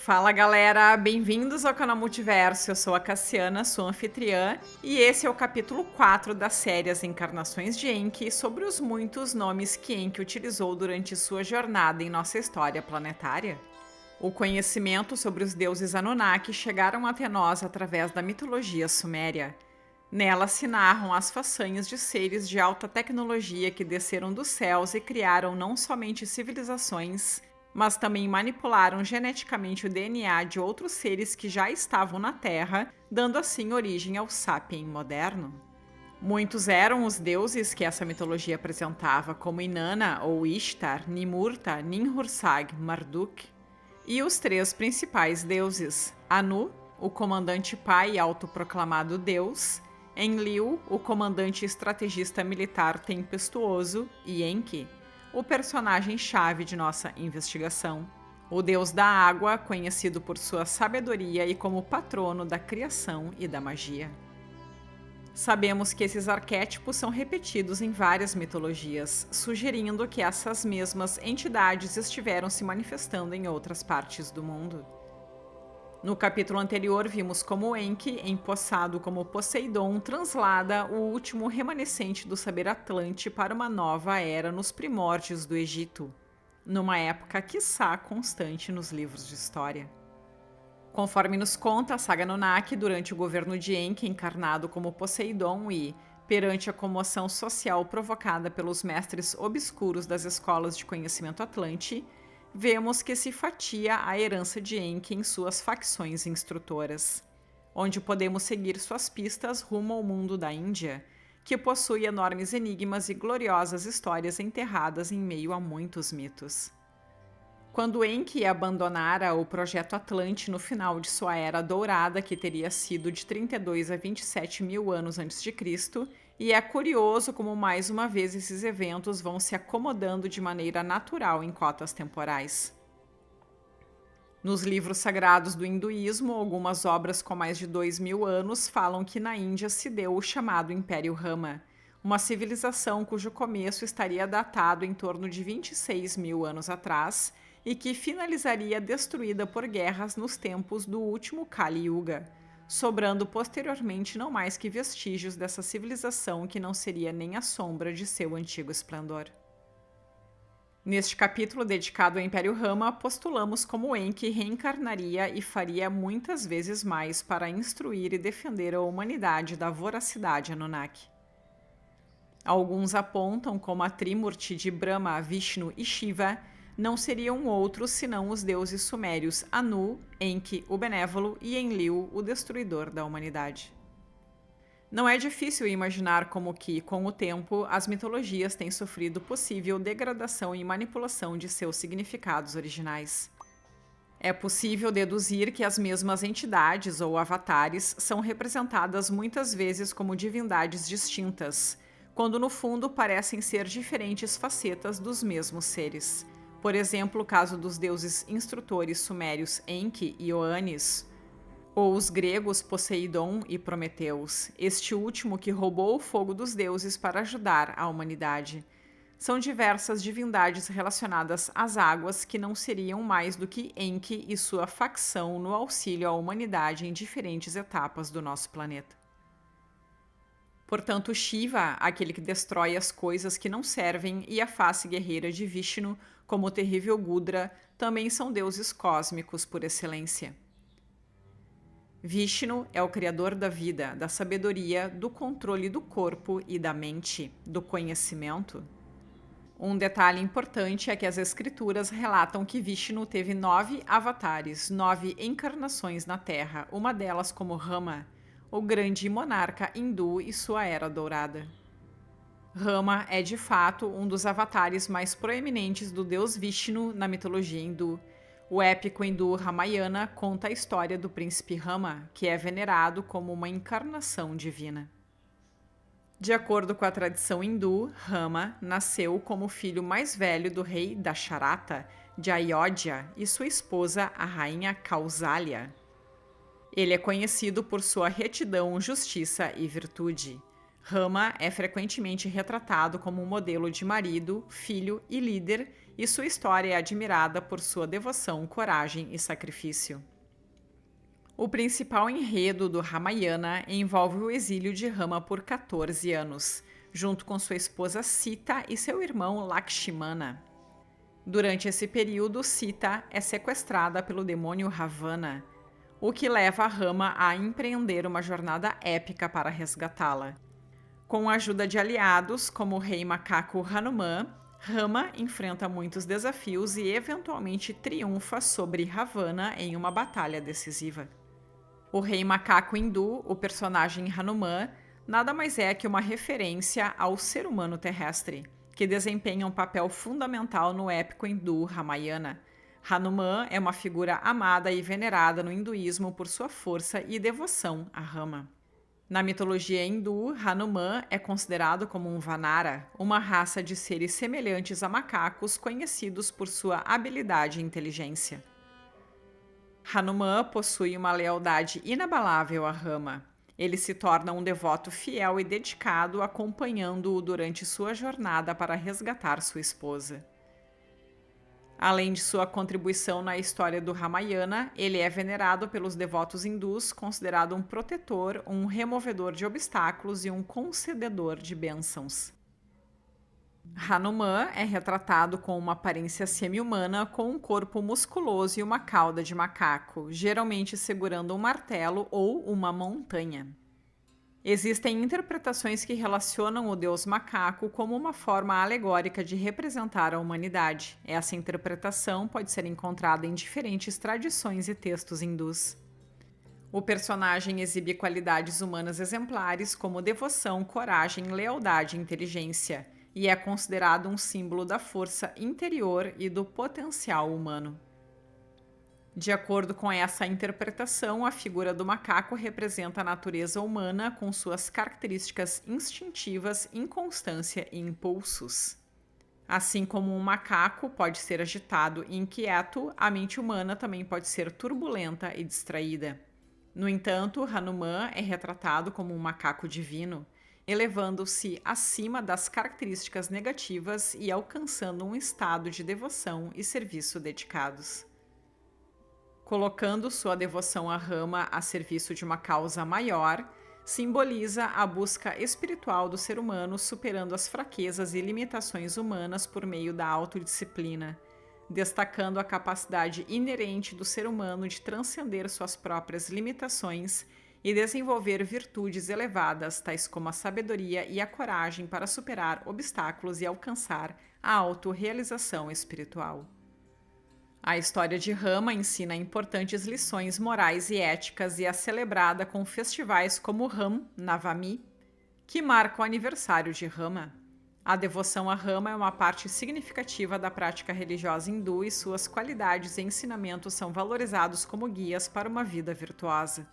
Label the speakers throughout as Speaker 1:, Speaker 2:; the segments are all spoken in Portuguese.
Speaker 1: Fala galera, bem-vindos ao canal Multiverso, eu sou a Cassiana, sua anfitriã, e esse é o capítulo 4 da série As Encarnações de Enki, sobre os muitos nomes que Enki utilizou durante sua jornada em nossa história planetária. O conhecimento sobre os deuses Anunnaki chegaram até nós através da mitologia suméria. Nela se narram as façanhas de seres de alta tecnologia que desceram dos céus e criaram não somente civilizações, mas também manipularam geneticamente o DNA de outros seres que já estavam na Terra, dando assim origem ao Sapien moderno. Muitos eram os deuses que essa mitologia apresentava, como Inanna ou Ishtar, Nimurta, Ninhursag, Marduk, e os três principais deuses: Anu, o comandante pai e autoproclamado deus; Enlil, o comandante estrategista militar tempestuoso; e Enki, o personagem-chave de nossa investigação. O deus da água, conhecido por sua sabedoria e como patrono da criação e da magia. Sabemos que esses arquétipos são repetidos em várias mitologias, sugerindo que essas mesmas entidades estiveram se manifestando em outras partes do mundo. No capítulo anterior, vimos como Enki, empossado como Poseidon, translada o último remanescente do saber Atlante para uma nova era nos primórdios do Egito, numa época quiçá constante nos livros de história. Conforme nos conta a saga Anunnaki, durante o governo de Enki, encarnado como Poseidon e, perante a comoção social provocada pelos mestres obscuros das escolas de conhecimento Atlante, vemos que se fatia a herança de Enki em suas facções instrutoras, onde podemos seguir suas pistas rumo ao mundo da Índia, que possui enormes enigmas e gloriosas histórias enterradas em meio a muitos mitos. Quando Enki abandonara o projeto Atlante no final de sua Era Dourada, que teria sido de 32 a 27 mil anos antes de Cristo, e é curioso como mais uma vez esses eventos vão se acomodando de maneira natural em cotas temporais. Nos livros sagrados do hinduísmo, algumas obras com mais de 2.000 anos falam que na Índia se deu o chamado Império Rama, uma civilização cujo começo estaria datado em torno de 26 mil anos atrás e que finalizaria destruída por guerras nos tempos do último Kali Yuga, sobrando posteriormente não mais que vestígios dessa civilização que não seria nem a sombra de seu antigo esplendor. Neste capítulo dedicado ao Império Rama, postulamos como Enki reencarnaria e faria muitas vezes mais para instruir e defender a humanidade da voracidade Anunnaki. Alguns apontam como a Trimurti de Brahma, Vishnu e Shiva não seriam outros senão os deuses sumérios Anu, Enki, o Benévolo, e Enlil, o destruidor da humanidade. Não é difícil imaginar como que, com o tempo, as mitologias têm sofrido possível degradação e manipulação de seus significados originais. É possível deduzir que as mesmas entidades ou avatares são representadas muitas vezes como divindades distintas, quando no fundo parecem ser diferentes facetas dos mesmos seres. Por exemplo, o caso dos deuses instrutores sumérios Enki e Oannes, ou os gregos Poseidon e Prometeus, este último que roubou o fogo dos deuses para ajudar a humanidade. São diversas divindades relacionadas às águas que não seriam mais do que Enki e sua facção no auxílio à humanidade em diferentes etapas do nosso planeta. Portanto, Shiva, aquele que destrói as coisas que não servem, e a face guerreira de Vishnu, como o terrível Gudra, também são deuses cósmicos por excelência. Vishnu é o criador da vida, da sabedoria, do controle do corpo e da mente, do conhecimento. Um detalhe importante é que as escrituras relatam que Vishnu teve 9 avatares, 9 encarnações na Terra, uma delas como Rama, o grande monarca hindu e sua Era Dourada. Rama é, de fato, um dos avatares mais proeminentes do deus Vishnu na mitologia hindu. O épico hindu Ramayana conta a história do príncipe Rama, que é venerado como uma encarnação divina. De acordo com a tradição hindu, Rama nasceu como filho mais velho do rei Dasharata, de Ayodhya, e sua esposa, a rainha Kausalya. Ele é conhecido por sua retidão, justiça e virtude. Rama é frequentemente retratado como um modelo de marido, filho e líder, e sua história é admirada por sua devoção, coragem e sacrifício. O principal enredo do Ramayana envolve o exílio de Rama por 14 anos, junto com sua esposa Sita e seu irmão Lakshmana. Durante esse período, Sita é sequestrada pelo demônio Ravana, o que leva Rama a empreender uma jornada épica para resgatá-la. Com a ajuda de aliados, como o rei macaco Hanuman, Rama enfrenta muitos desafios e eventualmente triunfa sobre Ravana em uma batalha decisiva. O rei macaco hindu, o personagem Hanuman, nada mais é que uma referência ao ser humano terrestre, que desempenha um papel fundamental no épico hindu Ramayana. Hanuman é uma figura amada e venerada no hinduísmo por sua força e devoção a Rama. Na mitologia hindu, Hanuman é considerado como um Vanara, uma raça de seres semelhantes a macacos conhecidos por sua habilidade e inteligência. Hanuman possui uma lealdade inabalável a Rama. Ele se torna um devoto fiel e dedicado, acompanhando-o durante sua jornada para resgatar sua esposa. Além de sua contribuição na história do Ramayana, ele é venerado pelos devotos hindus, considerado um protetor, um removedor de obstáculos e um concededor de bênçãos. Hanuman é retratado com uma aparência semi-humana, com um corpo musculoso e uma cauda de macaco, geralmente segurando um martelo ou uma montanha. Existem interpretações que relacionam o deus macaco como uma forma alegórica de representar a humanidade. Essa interpretação pode ser encontrada em diferentes tradições e textos hindus. O personagem exibe qualidades humanas exemplares como devoção, coragem, lealdade e inteligência, e é considerado um símbolo da força interior e do potencial humano. De acordo com essa interpretação, a figura do macaco representa a natureza humana com suas características instintivas, inconstância e impulsos. Assim como um macaco pode ser agitado e inquieto, a mente humana também pode ser turbulenta e distraída. No entanto, Hanuman é retratado como um macaco divino, elevando-se acima das características negativas e alcançando um estado de devoção e serviço dedicados. Colocando sua devoção a Rama a serviço de uma causa maior, simboliza a busca espiritual do ser humano superando as fraquezas e limitações humanas por meio da autodisciplina, destacando a capacidade inerente do ser humano de transcender suas próprias limitações e desenvolver virtudes elevadas, tais como a sabedoria e a coragem para superar obstáculos e alcançar a autorrealização espiritual. A história de Rama ensina importantes lições morais e éticas e é celebrada com festivais como Ram Navami, que marca o aniversário de Rama. A devoção a Rama é uma parte significativa da prática religiosa hindu e suas qualidades e ensinamentos são valorizados como guias para uma vida virtuosa.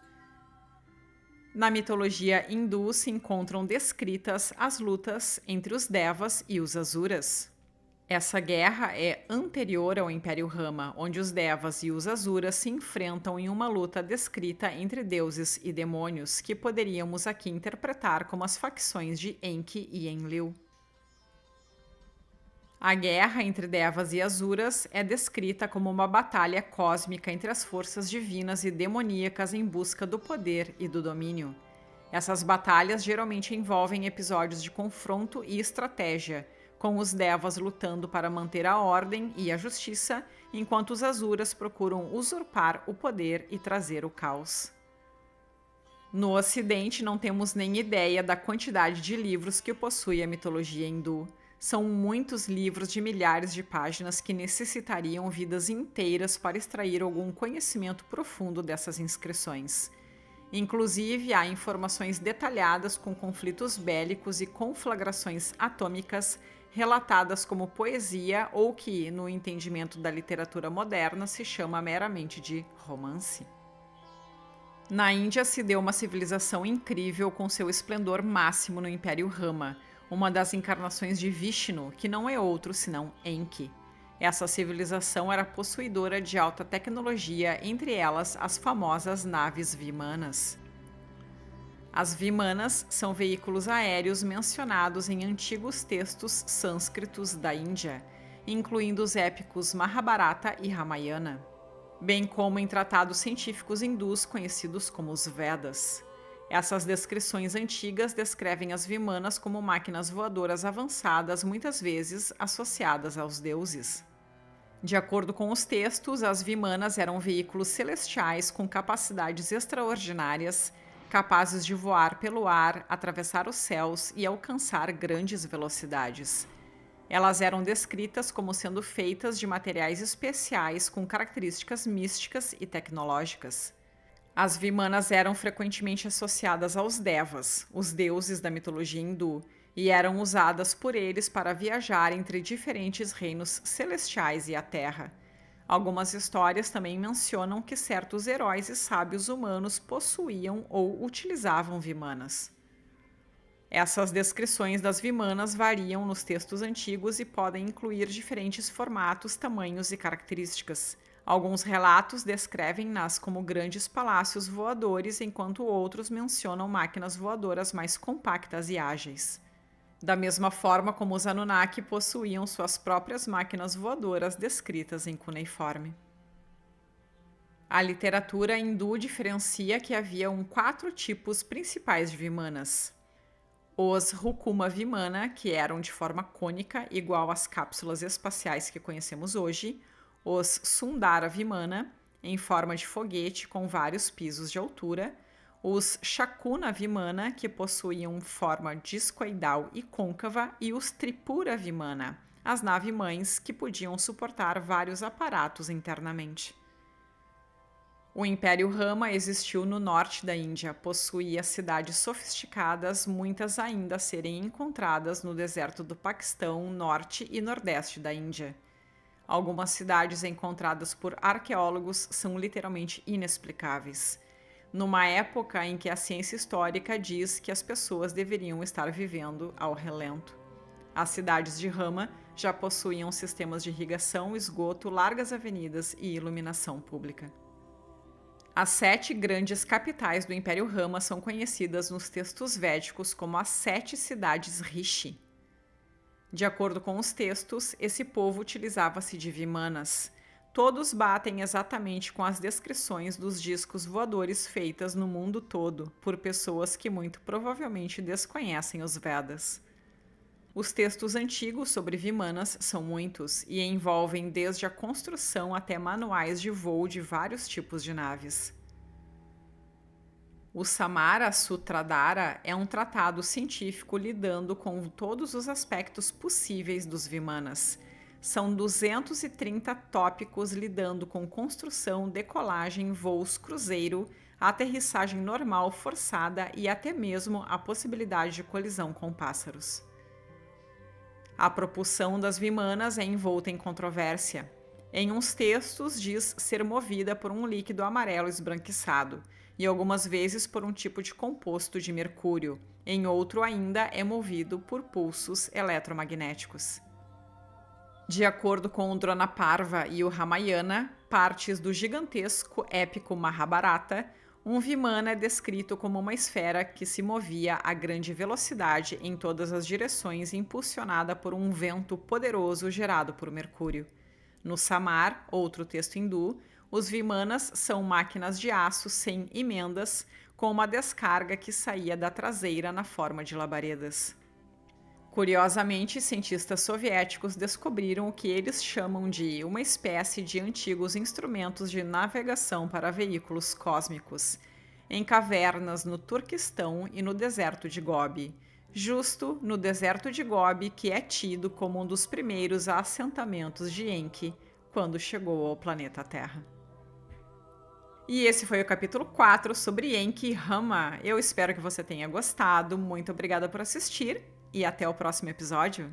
Speaker 1: Na mitologia hindu se encontram descritas as lutas entre os Devas e os Asuras. Essa guerra é anterior ao Império Rama, onde os Devas e os Asuras se enfrentam em uma luta descrita entre deuses e demônios, que poderíamos aqui interpretar como as facções de Enki e Enlil. A guerra entre Devas e Asuras é descrita como uma batalha cósmica entre as forças divinas e demoníacas em busca do poder e do domínio. Essas batalhas geralmente envolvem episódios de confronto e estratégia, com os Devas lutando para manter a ordem e a justiça, enquanto os Asuras procuram usurpar o poder e trazer o caos. No Ocidente, não temos nem ideia da quantidade de livros que possui a mitologia hindu. São muitos livros de milhares de páginas que necessitariam vidas inteiras para extrair algum conhecimento profundo dessas inscrições. Inclusive, há informações detalhadas com conflitos bélicos e conflagrações atômicas relatadas como poesia ou que, no entendimento da literatura moderna, se chama meramente de romance. Na Índia se deu uma civilização incrível com seu esplendor máximo no Império Rama, uma das encarnações de Vishnu, que não é outro senão Enki. Essa civilização era possuidora de alta tecnologia, entre elas as famosas naves Vimanas. As Vimanas são veículos aéreos mencionados em antigos textos sânscritos da Índia, incluindo os épicos Mahabharata e Ramayana, bem como em tratados científicos hindus conhecidos como os Vedas. Essas descrições antigas descrevem as Vimanas como máquinas voadoras avançadas, muitas vezes associadas aos deuses. De acordo com os textos, as Vimanas eram veículos celestiais com capacidades extraordinárias, capazes de voar pelo ar, atravessar os céus e alcançar grandes velocidades. Elas eram descritas como sendo feitas de materiais especiais com características místicas e tecnológicas. As Vimanas eram frequentemente associadas aos Devas, os deuses da mitologia hindu, e eram usadas por eles para viajar entre diferentes reinos celestiais e a Terra. Algumas histórias também mencionam que certos heróis e sábios humanos possuíam ou utilizavam Vimanas. Essas descrições das Vimanas variam nos textos antigos e podem incluir diferentes formatos, tamanhos e características. Alguns relatos descrevem-nas como grandes palácios voadores, enquanto outros mencionam máquinas voadoras mais compactas e ágeis. Da mesma forma como os Anunnaki possuíam suas próprias máquinas voadoras descritas em cuneiforme. A literatura hindu diferencia que haviam 4 tipos principais de Vimanas. Os Rukuma Vimana, que eram de forma cônica, igual às cápsulas espaciais que conhecemos hoje. Os Sundara Vimana, em forma de foguete com vários pisos de altura. Os Shakuna Vimana, que possuíam forma discoidal e côncava, e os Tripura Vimana, as nave-mães que podiam suportar vários aparatos internamente. O Império Rama existiu no norte da Índia, possuía cidades sofisticadas, muitas ainda a serem encontradas no deserto do Paquistão, norte e nordeste da Índia. Algumas cidades encontradas por arqueólogos são literalmente inexplicáveis. Numa época em que a ciência histórica diz que as pessoas deveriam estar vivendo ao relento. As cidades de Rama já possuíam sistemas de irrigação, esgoto, largas avenidas e iluminação pública. As 7 grandes capitais do Império Rama são conhecidas nos textos védicos como as 7 cidades Rishi. De acordo com os textos, esse povo utilizava-se de Vimanas. Todos batem exatamente com as descrições dos discos voadores feitas no mundo todo por pessoas que muito provavelmente desconhecem os Vedas. Os textos antigos sobre Vimanas são muitos e envolvem desde a construção até manuais de voo de vários tipos de naves. O Samara Sutradhara é um tratado científico lidando com todos os aspectos possíveis dos Vimanas. São 230 tópicos lidando com construção, decolagem, voos cruzeiro, aterrissagem normal forçada e até mesmo a possibilidade de colisão com pássaros. A propulsão das Vimanas é envolta em controvérsia. Em uns textos diz ser movida por um líquido amarelo esbranquiçado, e algumas vezes por um tipo de composto de mercúrio. Em outro ainda é movido por pulsos eletromagnéticos. De acordo com o Dronaparva e o Ramayana, partes do gigantesco épico Mahabharata, um Vimana é descrito como uma esfera que se movia a grande velocidade em todas as direções, impulsionada por um vento poderoso gerado por Mercúrio. No Samar, outro texto hindu, os Vimanas são máquinas de aço sem emendas, com uma descarga que saía da traseira na forma de labaredas. Curiosamente, cientistas soviéticos descobriram o que eles chamam de uma espécie de antigos instrumentos de navegação para veículos cósmicos, em cavernas no Turquestão e no deserto de Gobi, justo no deserto de Gobi, que é tido como um dos primeiros assentamentos de Enki quando chegou ao planeta Terra. E esse foi o capítulo 4 sobre Enki e Rama. Eu espero que você tenha gostado. Muito obrigada por assistir e até o próximo episódio.